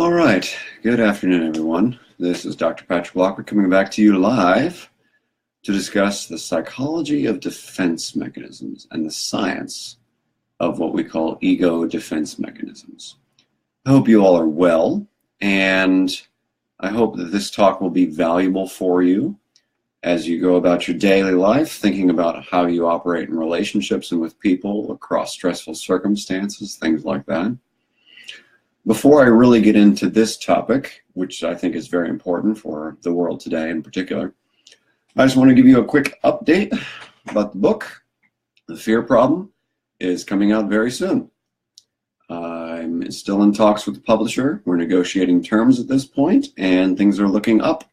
All right, good afternoon, everyone. This is Dr. Patrick Lockwood coming back to you live to discuss the psychology of defense mechanisms and the science of what we call ego defense mechanisms. I hope you all are well, and I hope that this talk will be valuable for you as you go about your daily life, thinking about how you operate in relationships and with people across stressful circumstances, things like that. Before I really get into this topic, which I think is very important for the world today in particular, I just want to give you a quick update about the book. The Fear Problem is coming out very soon. I'm still in talks with the publisher. We're negotiating terms at this point, and things are looking up.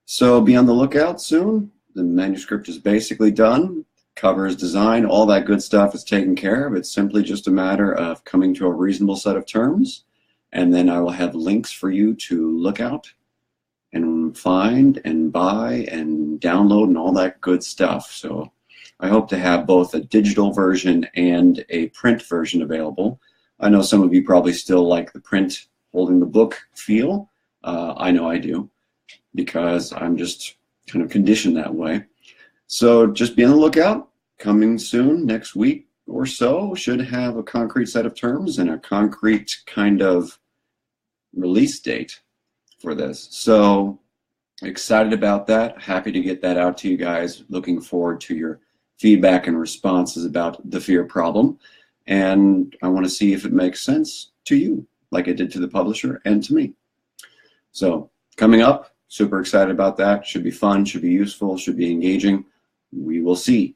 So be on the lookout soon. The manuscript is basically done. Cover is designed. All that good stuff is taken care of. It's simply just a matter of coming to a reasonable set of terms, and then I will have links for you to look out and find and buy and download and all that good stuff. So I hope to have both a digital version and a print version available. I know some of you probably still like the print holding the book feel. I know I do, because I'm just kind of conditioned that way. So just be on the lookout. Coming soon, next week or so, should have a concrete set of terms and a concrete kind of release date for this. So excited about that. Happy to get that out to you guys. Looking forward to your feedback and responses about the Fear Problem. And I want to see if it makes sense to you, like it did to the publisher and to me. So coming up, super excited about that. Should be fun, should be useful, should be engaging. We will see.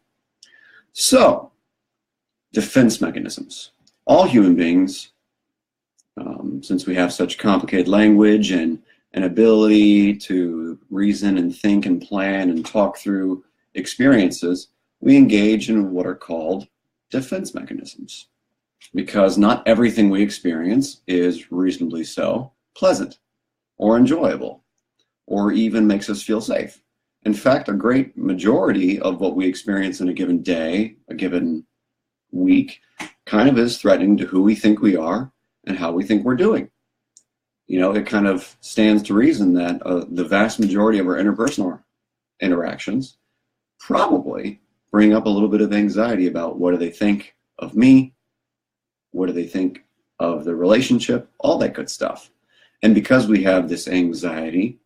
So, defense mechanisms. All human beings, since we have such complicated language and an ability to reason and think and plan and talk through experiences, we engage in what are called defense mechanisms. Because not everything we experience is reasonably so pleasant or enjoyable, or even makes us feel safe. In fact, a great majority of what we experience in a given day, a given week, kind of is threatening to who we think we are and how we think we're doing. You know, it kind of stands to reason that the vast majority of our interpersonal interactions probably bring up a little bit of anxiety about what do they think of me, what do they think of the relationship, all that good stuff. And because we have this anxiety,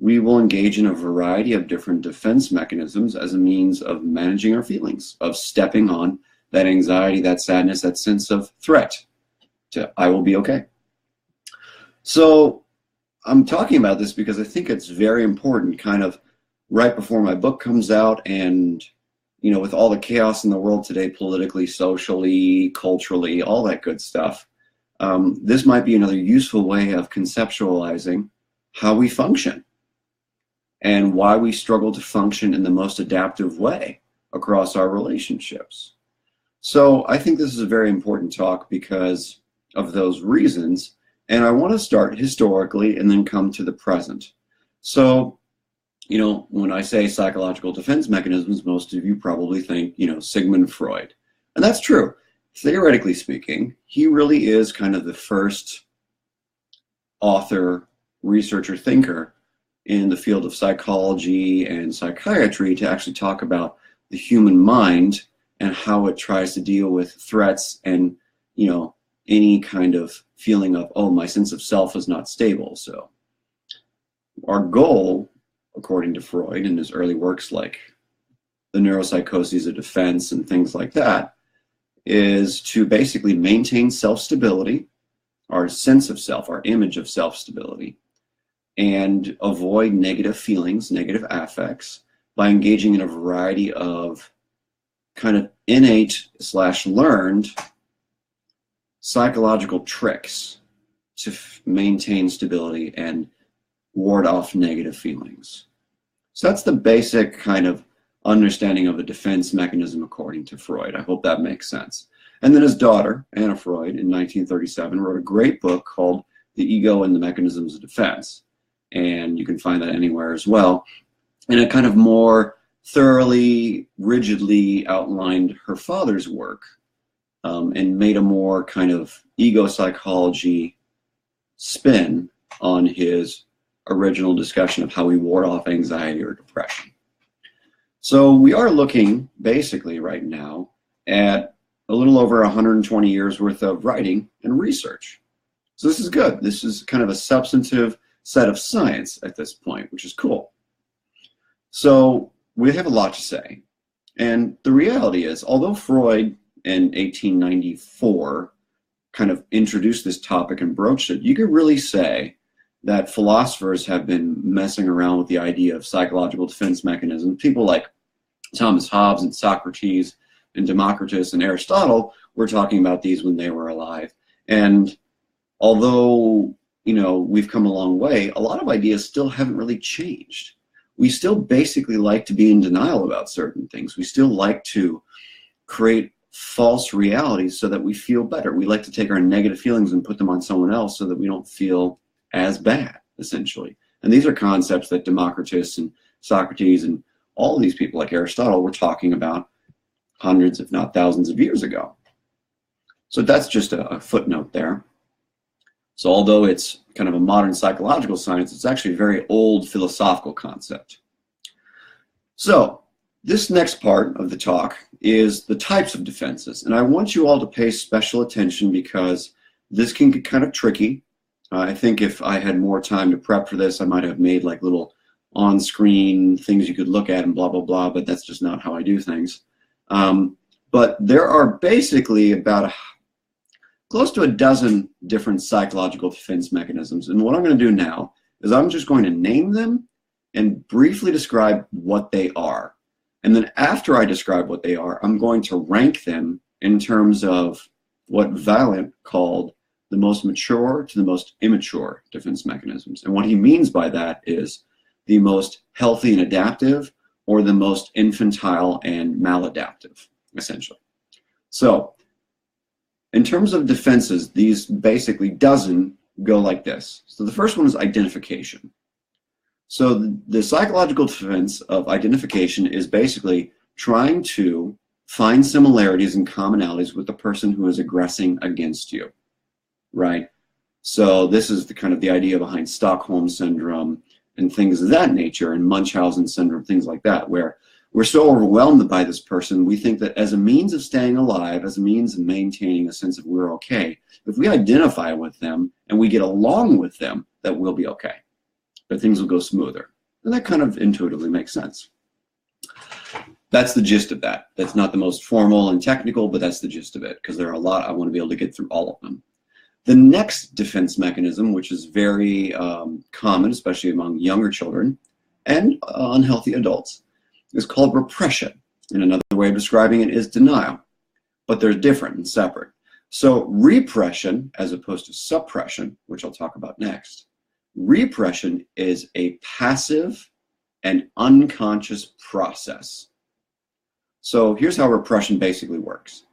we will engage in a variety of different defense mechanisms as a means of managing our feelings, of stepping on that anxiety, that sadness, that sense of threat to I will be okay. So I'm talking about this because I think it's very important, kind of right before my book comes out, and you know, with all the chaos in the world today, politically, socially, culturally, all that good stuff, this might be another useful way of conceptualizing how we function and why we struggle to function in the most adaptive way across our relationships. So I think this is a very important talk because of those reasons, and I want to start historically and then come to the present. So, you know, when I say psychological defense mechanisms, most of you probably think, you know, Sigmund Freud. And that's true. Theoretically speaking, he really is kind of the first author, researcher, thinker in the field of psychology and psychiatry to actually talk about the human mind and how it tries to deal with threats and, you know, any kind of feeling of, oh, my sense of self is not stable. So our goal, according to Freud in his early works like the neuropsychoses of defense and things like that, is to basically maintain self-stability, our sense of self, our image of self-stability, and avoid negative feelings, negative affects, by engaging in a variety of kind of innate / learned psychological tricks to maintain stability and ward off negative feelings. So that's the basic kind of understanding of a defense mechanism according to Freud. I hope that makes sense. And then his daughter, Anna Freud, in 1937, wrote a great book called The Ego and the Mechanisms of Defense. And you can find that anywhere as well. And it kind of more thoroughly, rigidly outlined her father's work and made a more kind of ego psychology spin on his original discussion of how we ward off anxiety or depression. So we are looking basically right now at a little over 120 years worth of writing and research. So this is good. This is kind of a substantive set of science at this point, which is cool. So we have a lot to say. And the reality is, although Freud in 1894 kind of introduced this topic and broached it, you could really say that philosophers have been messing around with the idea of psychological defense mechanisms. People like Thomas Hobbes and Socrates and Democritus and Aristotle were talking about these when they were alive. And although, you know, we've come a long way, a lot of ideas still haven't really changed. We still basically like to be in denial about certain things. We still like to create false realities so that we feel better. We like to take our negative feelings and put them on someone else so that we don't feel as bad, essentially. And these are concepts that Democritus and Socrates and all of these people like Aristotle were talking about hundreds, if not thousands of years ago. So that's just a footnote there. So although it's kind of a modern psychological science, it's actually a very old philosophical concept. So this next part of the talk is the types of defenses. And I want you all to pay special attention because this can get kind of tricky. I think if I had more time to prep for this, I might have made like little on-screen things you could look at and blah, blah, blah, but that's just not how I do things. But there are basically about close to a dozen different psychological defense mechanisms. And what I'm going to do now is I'm just going to name them and briefly describe what they are. And then after I describe what they are, I'm going to rank them in terms of what Vaillant called the most mature to the most immature defense mechanisms. And what he means by that is the most healthy and adaptive or the most infantile and maladaptive, essentially. So in terms of defenses, these basically dozen go like this. So the first one is identification. So the psychological defense of identification is basically trying to find similarities and commonalities with the person who is aggressing against you, right? So this is the kind of the idea behind Stockholm syndrome and things of that nature, and Munchausen syndrome, things like that, where we're so overwhelmed by this person, we think that as a means of staying alive, as a means of maintaining a sense of we're okay, if we identify with them and we get along with them, that we'll be okay, that things will go smoother. And that kind of intuitively makes sense. That's the gist of that. That's not the most formal and technical, but that's the gist of it, because there are a lot. I want to be able to get through all of them. The next defense mechanism, which is very common, especially among younger children and unhealthy adults, is called repression. And another way of describing it is denial. But they're different and separate. So repression, as opposed to suppression, which I'll talk about next, repression is a passive and unconscious process. So here's how repression basically works.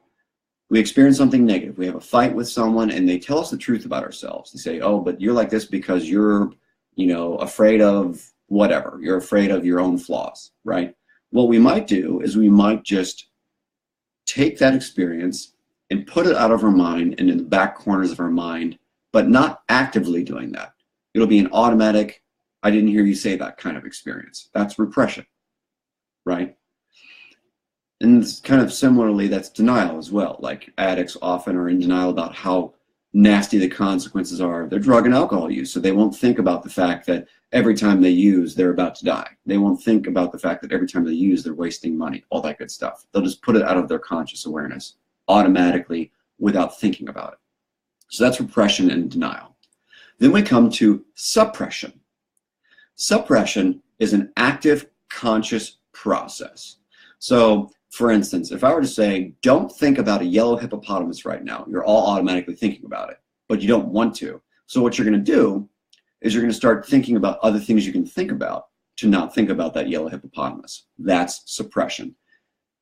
We experience something negative. We have a fight with someone and they tell us the truth about ourselves. They say, oh, but you're like this because you're, you know, afraid of whatever. You're afraid of your own flaws, right? What we might do is we might just take that experience and put it out of our mind and in the back corners of our mind, but not actively doing that. It'll be an automatic, I didn't hear you say that kind of experience. That's repression, right? And kind of similarly, that's denial as well. Like addicts often are in denial about how nasty the consequences are of their drug and alcohol use. So they won't think about the fact that every time they use, they're about to die. They won't think about the fact that every time they use, they're wasting money, all that good stuff. They'll just put it out of their conscious awareness automatically without thinking about it. So that's repression and denial. Then we come to suppression. Suppression is an active conscious process. So for instance, if I were to say, don't think about a yellow hippopotamus right now, you're all automatically thinking about it, but you don't want to. So what you're going to do is you're going to start thinking about other things you can think about to not think about that yellow hippopotamus. That's suppression.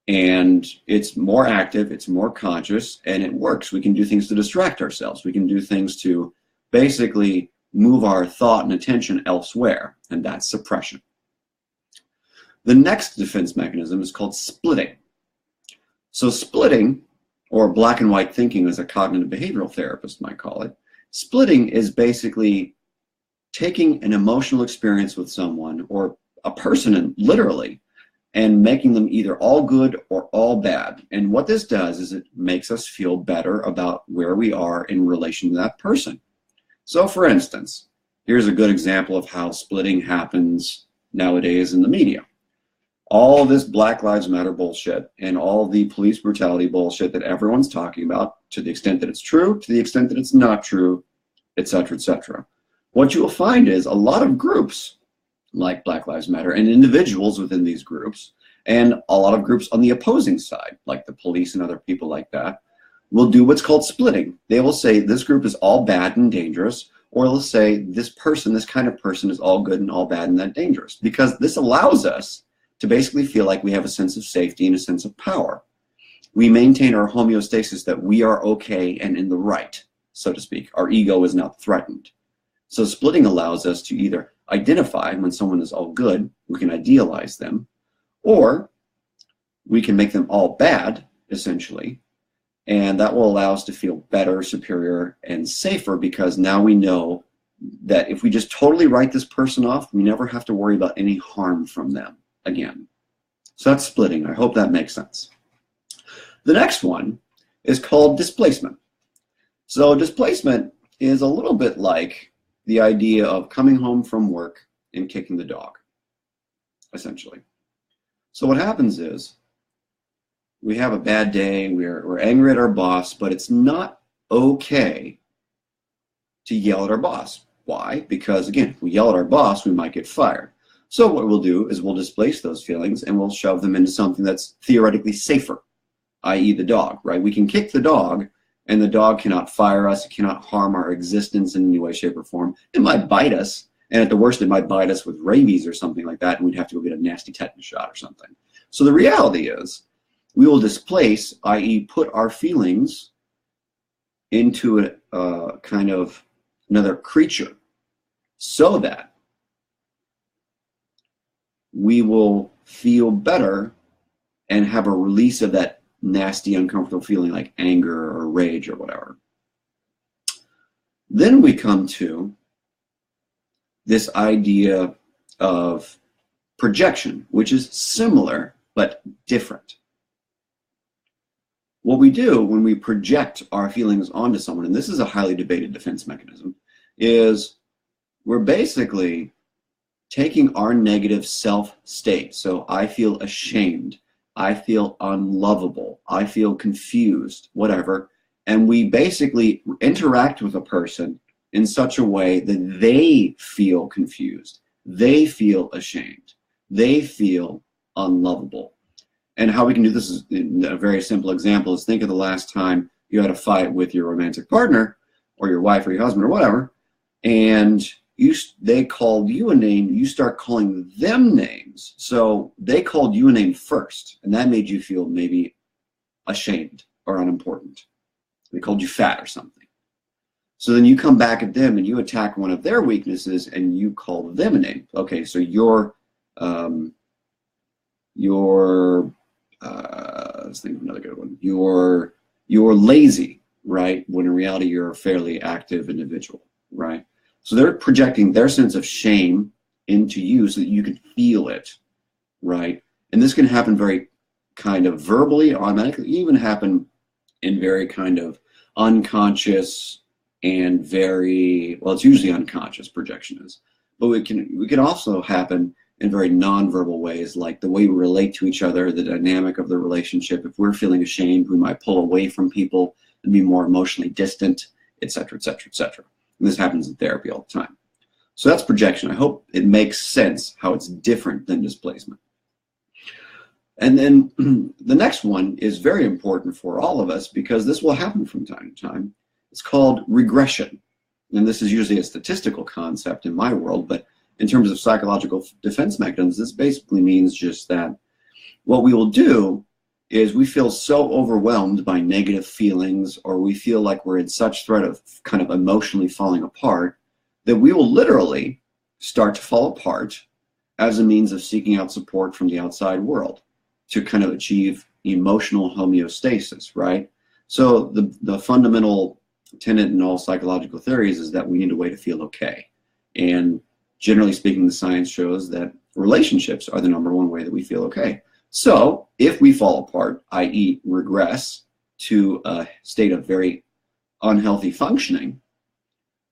And it's more active, it's more conscious, and it works. We can do things to distract ourselves. We can do things to basically move our thought and attention elsewhere, and that's suppression. The next defense mechanism is called splitting. So splitting, or black and white thinking as a cognitive behavioral therapist might call it, Splitting is basically taking an emotional experience with someone or a person, literally, and making them either all good or all bad. And what this does is it makes us feel better about where we are in relation to that person. So for instance, here's a good example of how splitting happens nowadays in the media. All this Black Lives Matter bullshit and all the police brutality bullshit that everyone's talking about, to the extent that it's true, to the extent that it's not true, etc., etc. What you will find is a lot of groups like Black Lives Matter and individuals within these groups, and a lot of groups on the opposing side, like the police and other people like that, will do what's called splitting. They will say this group is all bad and dangerous, or they'll say this person, this kind of person, is all good and all bad and that dangerous, because this allows us to basically feel like we have a sense of safety and a sense of power. We maintain our homeostasis that we are okay and in the right, so to speak. Our ego is not threatened. So splitting allows us to either identify when someone is all good, we can idealize them, or we can make them all bad, essentially, and that will allow us to feel better, superior, and safer, because now we know that if we just totally write this person off, we never have to worry about any harm from them again. So that's splitting. I hope that makes sense. The next one is called displacement. So displacement is a little bit like the idea of coming home from work and kicking the dog, essentially. So what happens is we have a bad day, we're angry at our boss, but it's not okay to yell at our boss. Why? Because again, if we yell at our boss, we might get fired. So what we'll do is we'll displace those feelings and we'll shove them into something that's theoretically safer, i.e. the dog, right? We can kick the dog and the dog cannot fire us, it cannot harm our existence in any way, shape, or form. It might bite us, and at the worst it might bite us with rabies or something like that, and we'd have to go get a nasty tetanus shot or something. So the reality is we will displace, i.e. put our feelings into a kind of another creature so that we will feel better and have a release of that nasty, uncomfortable feeling like anger or rage or whatever. Then we come to this idea of projection, which is similar but different. What we do when we project our feelings onto someone, and this is a highly debated defense mechanism, is we're basically taking our negative self-state. So I feel ashamed, I feel unlovable, I feel confused, whatever, and we basically interact with a person in such a way that they feel confused, they feel ashamed, they feel unlovable. And how we can do this is, in a very simple example, is think of the last time you had a fight with your romantic partner or your wife or your husband or whatever, and they called you a name, you start calling them names. So they called you a name first, and that made you feel maybe ashamed or unimportant. They called you fat or something. So then you come back at them and you attack one of their weaknesses and you call them a name. Okay, so let's think of another good one. You're lazy, right? When in reality you're a fairly active individual, right? So they're projecting their sense of shame into you so that you can feel it, right? And this can happen very kind of verbally, automatically, even happen in very kind of unconscious and very, well, it's usually unconscious, projection is. But it can also happen in very non-verbal ways, like the way we relate to each other, the dynamic of the relationship. If we're feeling ashamed, we might pull away from people and be more emotionally distant, et cetera, et cetera, et cetera. And this happens in therapy all the time. So that's projection. I hope it makes sense how it's different than displacement. And then the next one is very important for all of us because this will happen from time to time. It's called regression. And this is usually a statistical concept in my world, but in terms of psychological defense mechanisms, this basically means just that what we will do is we feel so overwhelmed by negative feelings, or we feel like we're in such threat of kind of emotionally falling apart, that we will literally start to fall apart as a means of seeking out support from the outside world to kind of achieve emotional homeostasis, right? So the fundamental tenet in all psychological theories is that we need a way to feel okay. And generally speaking, the science shows that relationships are the #1 way that we feel okay. So if we fall apart, i.e. regress to a state of very unhealthy functioning,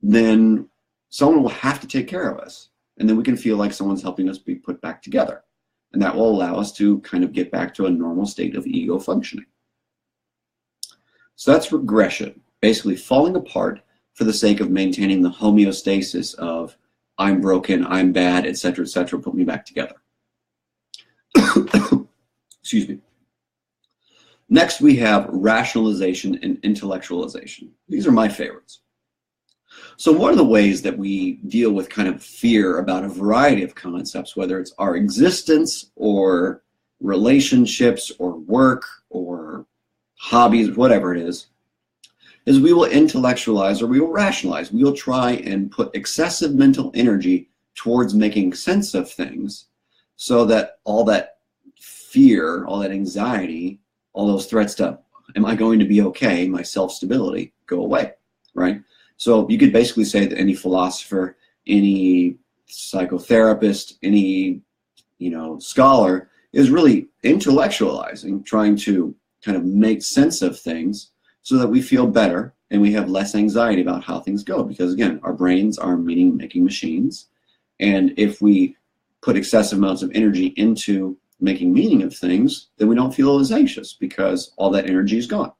then someone will have to take care of us. And then we can feel like someone's helping us be put back together. And that will allow us to kind of get back to a normal state of ego functioning. So that's regression, basically falling apart for the sake of maintaining the homeostasis of I'm broken, I'm bad, etc., put me back together. Excuse me. Next, we have rationalization and intellectualization. These are my favorites. So one of the ways that we deal with kind of fear about a variety of concepts, whether it's our existence or relationships or work or hobbies, whatever it is we will intellectualize or we will rationalize. We will try and put excessive mental energy towards making sense of things so that all that fear, all that anxiety, all those threats to, am I going to be okay, my self-stability, go away, right? So you could basically say that any philosopher, any psychotherapist, any scholar is really intellectualizing, trying to kind of make sense of things so that we feel better and we have less anxiety about how things go. Because again, our brains are meaning-making machines. And if we put excessive amounts of energy into making meaning of things, then we don't feel as anxious because all that energy is gone.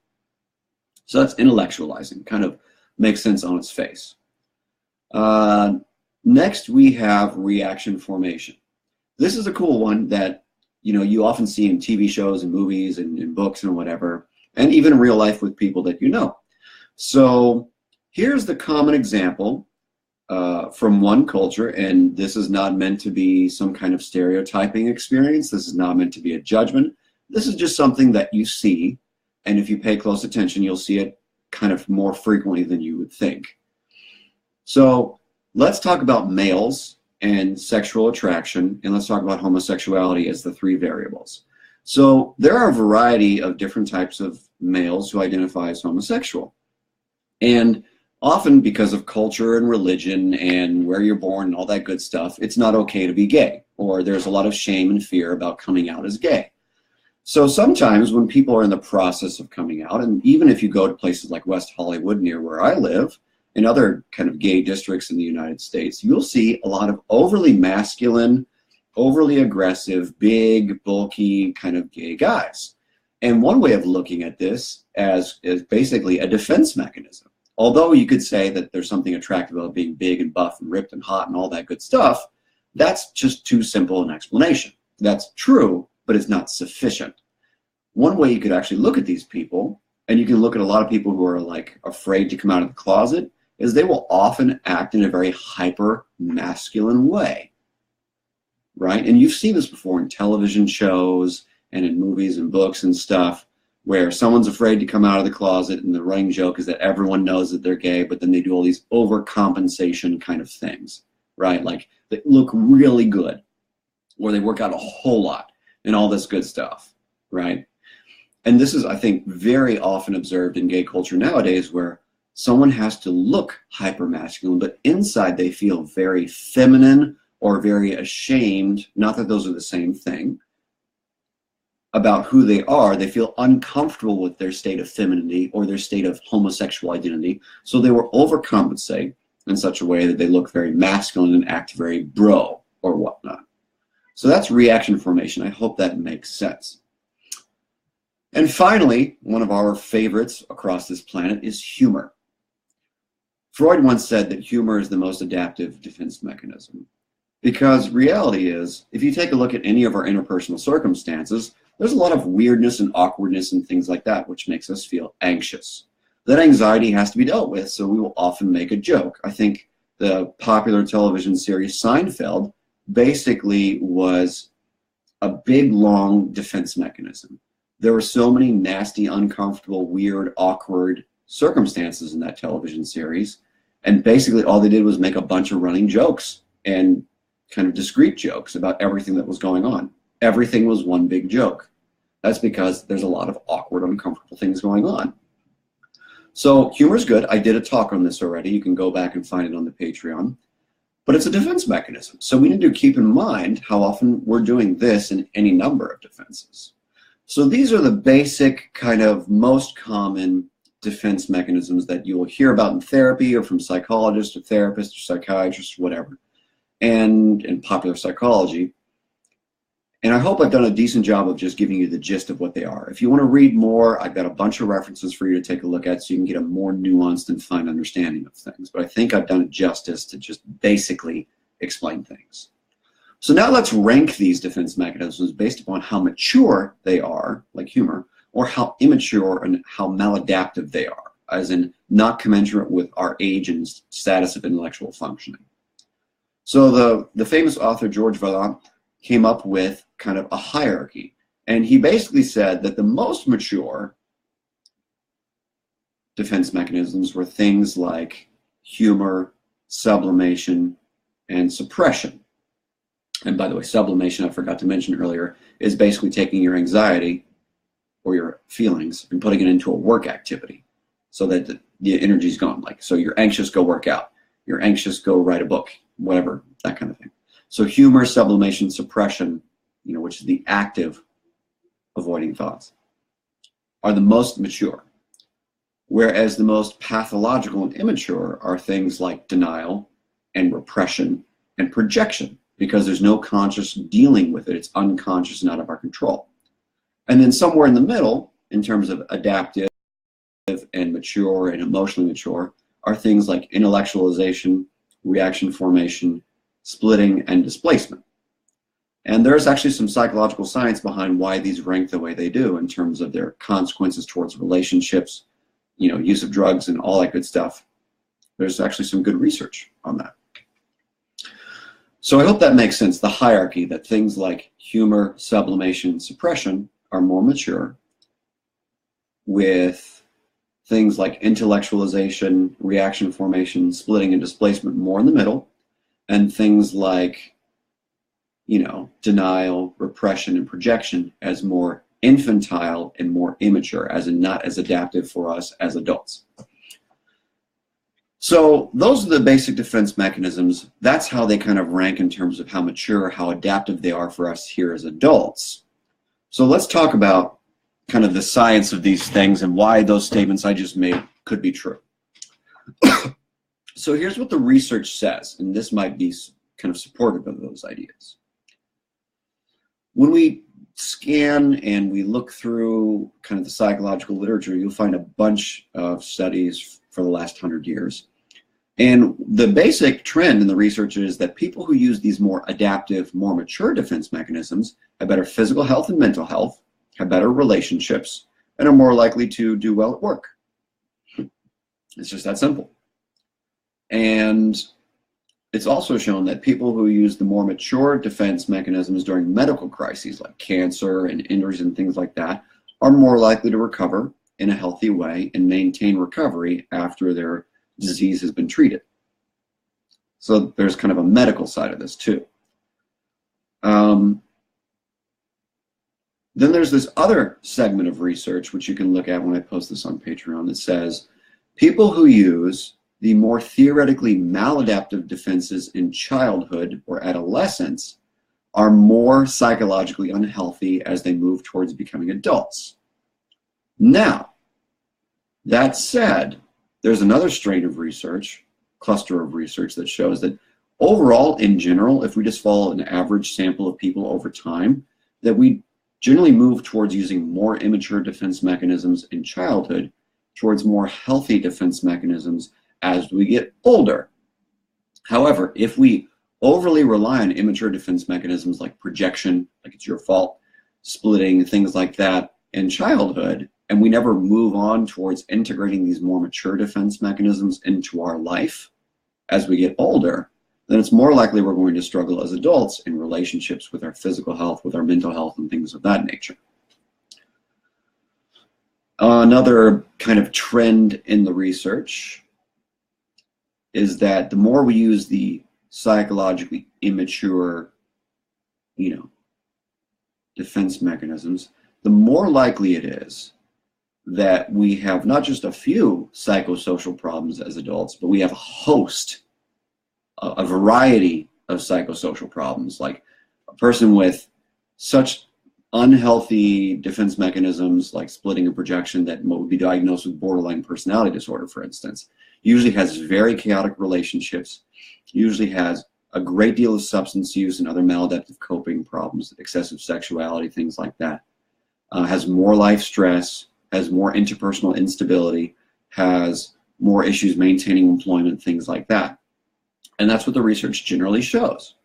So that's intellectualizing, kind of makes sense on its face. Next, we have reaction formation. This is a cool one that you often see in TV shows and movies and in books and whatever, and even in real life with people that you know. So here's the common example from one culture, and this is not meant to be some kind of stereotyping experience. This is not meant to be a judgment. This is just something that you see, and if you pay close attention, you'll see it kind of more frequently than you would think. So let's talk about males and sexual attraction, and let's talk about homosexuality as the 3 variables. So there are a variety of different types of males who identify as homosexual. And often because of culture and religion and where you're born and all that good stuff, it's not okay to be gay, or there's a lot of shame and fear about coming out as gay. So sometimes when people are in the process of coming out, and even if you go to places like West Hollywood near where I live, and other kind of gay districts in the United States, you'll see a lot of overly masculine, overly aggressive, big, bulky kind of gay guys. And one way of looking at this is basically a defense mechanism. Although you could say that there's something attractive about being big and buff and ripped and hot and all that good stuff, that's just too simple an explanation. That's true, but it's not sufficient. One way you could actually look at these people, and you can look at a lot of people who are like afraid to come out of the closet, is they will often act in a very hyper masculine way. Right? And you've seen this before in television shows and in movies and books and stuff, where someone's afraid to come out of the closet and the running joke is that everyone knows that they're gay, but then they do all these overcompensation kind of things, right? Like they look really good, or they work out a whole lot and all this good stuff, right? And this is, I think, very often observed in gay culture nowadays, where someone has to look hyper-masculine, but inside they feel very feminine or very ashamed, not that those are the same thing, about who they are. They feel uncomfortable with their state of femininity or their state of homosexual identity, so they will overcompensate in such a way that they look very masculine and act very bro or whatnot. So that's reaction formation. I hope that makes sense. And finally, one of our favorites across this planet is humor. Freud once said that humor is the most adaptive defense mechanism. Because reality is, if you take a look at any of our interpersonal circumstances, there's a lot of weirdness and awkwardness and things like that, which makes us feel anxious. That anxiety has to be dealt with, so we will often make a joke. I think the popular television series Seinfeld basically was a big, long defense mechanism. There were so many nasty, uncomfortable, weird, awkward circumstances in that television series, and basically all they did was make a bunch of running jokes and kind of discrete jokes about everything that was going on. Everything was one big joke. That's because there's a lot of awkward, uncomfortable things going on. So humor is good. I did a talk on this already. You can go back and find it on the Patreon. But it's a defense mechanism. So we need to keep in mind how often we're doing this in any number of defenses. So these are the basic kind of most common defense mechanisms that you will hear about in therapy or from psychologists or therapists or psychiatrists or whatever, and in popular psychology. And I hope I've done a decent job of just giving you the gist of what they are. If you want to read more, I've got a bunch of references for you to take a look at so you can get a more nuanced and fine understanding of things. But I think I've done it justice to just basically explain things. So now let's rank these defense mechanisms based upon how mature they are, like humor, or how immature and how maladaptive they are, as in not commensurate with our age and status of intellectual functioning. So the famous author George Vaillant came up with kind of a hierarchy. And he basically said that the most mature defense mechanisms were things like humor, sublimation, and suppression. And by the way, sublimation, I forgot to mention earlier, is basically taking your anxiety or your feelings and putting it into a work activity so that the energy's gone. Like, so you're anxious, go work out. You're anxious, go write a book, whatever, that kind of thing. So humor, sublimation, suppression, which is the active avoiding thoughts, are the most mature. Whereas the most pathological and immature are things like denial and repression and projection, because there's no conscious dealing with it. It's unconscious and out of our control. And then somewhere in the middle, in terms of adaptive and mature and emotionally mature, are things like intellectualization, reaction formation, splitting, and displacement. And there's actually some psychological science behind why these rank the way they do in terms of their consequences towards relationships, use of drugs and all that good stuff. There's actually some good research on that. So I hope that makes sense, the hierarchy, that things like humor, sublimation, suppression are more mature, with things like intellectualization, reaction formation, splitting, and displacement more in the middle, and things like denial, repression, and projection as more infantile and more immature, as in not as adaptive for us as adults. So those are the basic defense mechanisms. That's how they kind of rank in terms of how mature, how adaptive they are for us here as adults. So let's talk about kind of the science of these things and why those statements I just made could be true. So here's what the research says, and this might be kind of supportive of those ideas. When we scan and we look through kind of the psychological literature, you'll find a bunch of studies for the last 100 years. And the basic trend in the research is that people who use these more adaptive, more mature defense mechanisms have better physical health and mental health, have better relationships, and are more likely to do well at work. It's just that simple. And it's also shown that people who use the more mature defense mechanisms during medical crises like cancer and injuries and things like that are more likely to recover in a healthy way and maintain recovery after their disease has been treated. So there's kind of a medical side of this too. Then there's this other segment of research, which you can look at when I post this on Patreon, that says people who use the more theoretically maladaptive defenses in childhood or adolescence are more psychologically unhealthy as they move towards becoming adults. Now, that said, there's another strain of research, cluster of research, that shows that overall, in general, if we just follow an average sample of people over time, that we generally move towards using more immature defense mechanisms in childhood towards more healthy defense mechanisms as we get older. However, if we overly rely on immature defense mechanisms like projection, like it's your fault, splitting, things like that in childhood, and we never move on towards integrating these more mature defense mechanisms into our life as we get older, then it's more likely we're going to struggle as adults in relationships with our physical health, with our mental health, and things of that nature. Another kind of trend in the research is that the more we use the psychologically immature, defense mechanisms, the more likely it is that we have not just a few psychosocial problems as adults, but we have a host, a variety of psychosocial problems, like a person with such unhealthy defense mechanisms like splitting and projection that would be diagnosed with borderline personality disorder, for instance, usually has very chaotic relationships, usually has a great deal of substance use and other maladaptive coping problems, excessive sexuality, things like that, has more life stress, has more interpersonal instability, has more issues maintaining employment, things like that. And that's what the research generally shows.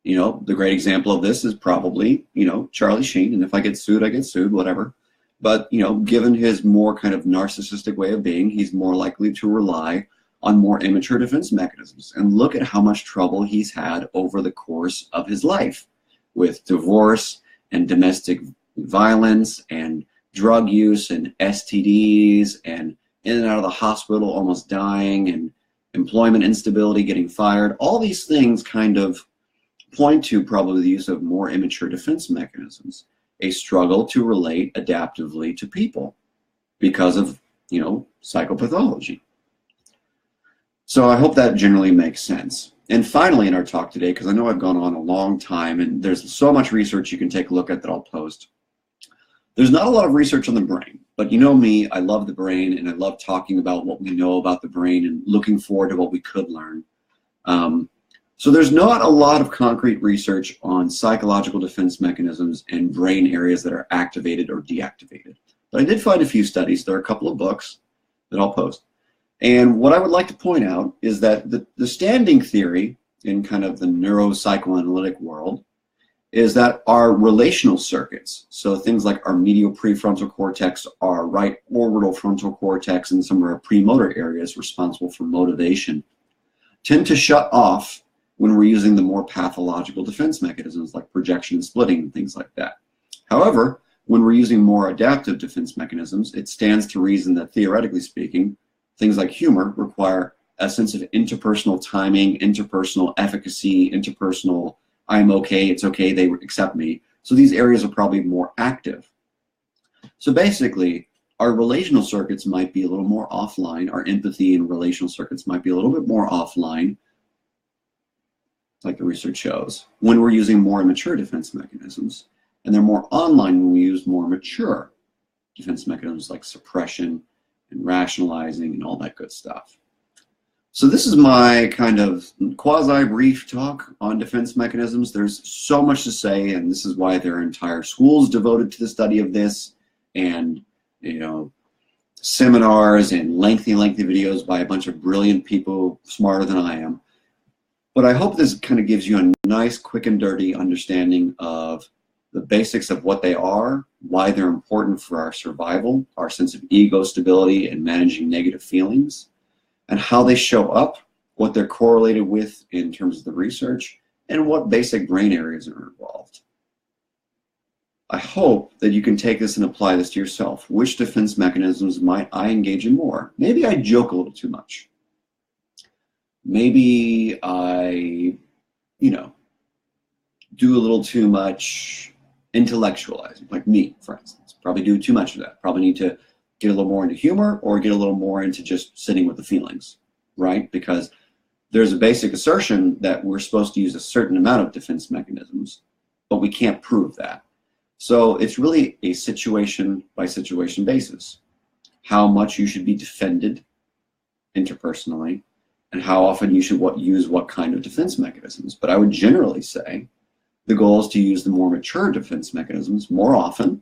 You know, the great example of this is probably, you know, Charlie Sheen, and if I get sued, I get sued, whatever. But, you know, given his more kind of narcissistic way of being, he's more likely to rely on more immature defense mechanisms. And look at how much trouble he's had over the course of his life with divorce and domestic violence and drug use and STDs and in and out of the hospital almost dying and employment instability, getting fired. All these things kind of point to probably the use of more immature defense mechanisms, a struggle to relate adaptively to people because of, you know, psychopathology. So I hope that generally makes sense. And finally in our talk today, because I know I've gone on a long time and there's so much research you can take a look at that I'll post. There's not a lot of research on the brain, but you know me, I love the brain and I love talking about what we know about the brain and looking forward to what we could learn. So there's not a lot of concrete research on psychological defense mechanisms and brain areas that are activated or deactivated. But I did find a few studies. There are a couple of books that I'll post. And what I would like to point out is that the standing theory in kind of the neuropsychoanalytic world is that our relational circuits, so things like our medial prefrontal cortex, our right orbital frontal cortex, and some of our premotor areas responsible for motivation, tend to shut off when we're using the more pathological defense mechanisms like projection and splitting and things like that. However, when we're using more adaptive defense mechanisms, it stands to reason that theoretically speaking, things like humor require a sense of interpersonal timing, interpersonal efficacy, interpersonal, I'm okay, it's okay, they accept me. So these areas are probably more active. So basically, our relational circuits might be a little more offline. Our empathy and relational circuits might be a little bit more offline, like the research shows, when we're using more immature defense mechanisms. And they're more online when we use more mature defense mechanisms like suppression and rationalizing and all that good stuff. So this is my kind of quasi-brief talk on defense mechanisms. There's so much to say, and this is why there are entire schools devoted to the study of this, and, you know, seminars and lengthy videos by a bunch of brilliant people smarter than I am. But I hope this kind of gives you a nice, quick and dirty understanding of the basics of what they are, why they're important for our survival, our sense of ego stability, and managing negative feelings, and how they show up, what they're correlated with in terms of the research, and what basic brain areas are involved. I hope that you can take this and apply this to yourself. Which defense mechanisms might I engage in more? Maybe I joke a little too much. Maybe I, you know, do a little too much intellectualizing, like me, for instance. Probably do too much of that. Probably need to get a little more into humor or get a little more into just sitting with the feelings, right? Because there's a basic assertion that we're supposed to use a certain amount of defense mechanisms, but we can't prove that. So it's really a situation by situation basis. How much you should be defended interpersonally, and how often you should use what kind of defense mechanisms. But I would generally say the goal is to use the more mature defense mechanisms more often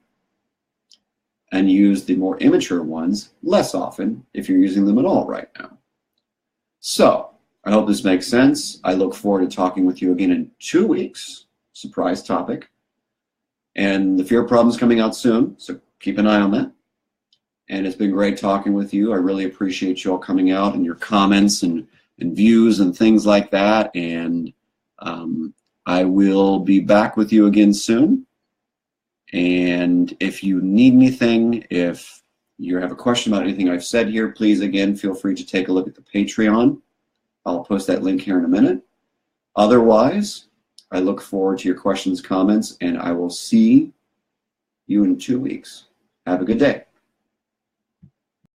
and use the more immature ones less often if you're using them at all right now. So I hope this makes sense. I look forward to talking with you again in 2 weeks. Surprise topic. And the fear problem is coming out soon, so keep an eye on that. And it's been great talking with you. I really appreciate you all coming out and your comments and views and things like that. And I will be back with you again soon. And if you need anything, if you have a question about anything I've said here, please, again, feel free to take a look at the Patreon. I'll post that link here in a minute. Otherwise, I look forward to your questions, comments, and I will see you in 2 weeks. Have a good day.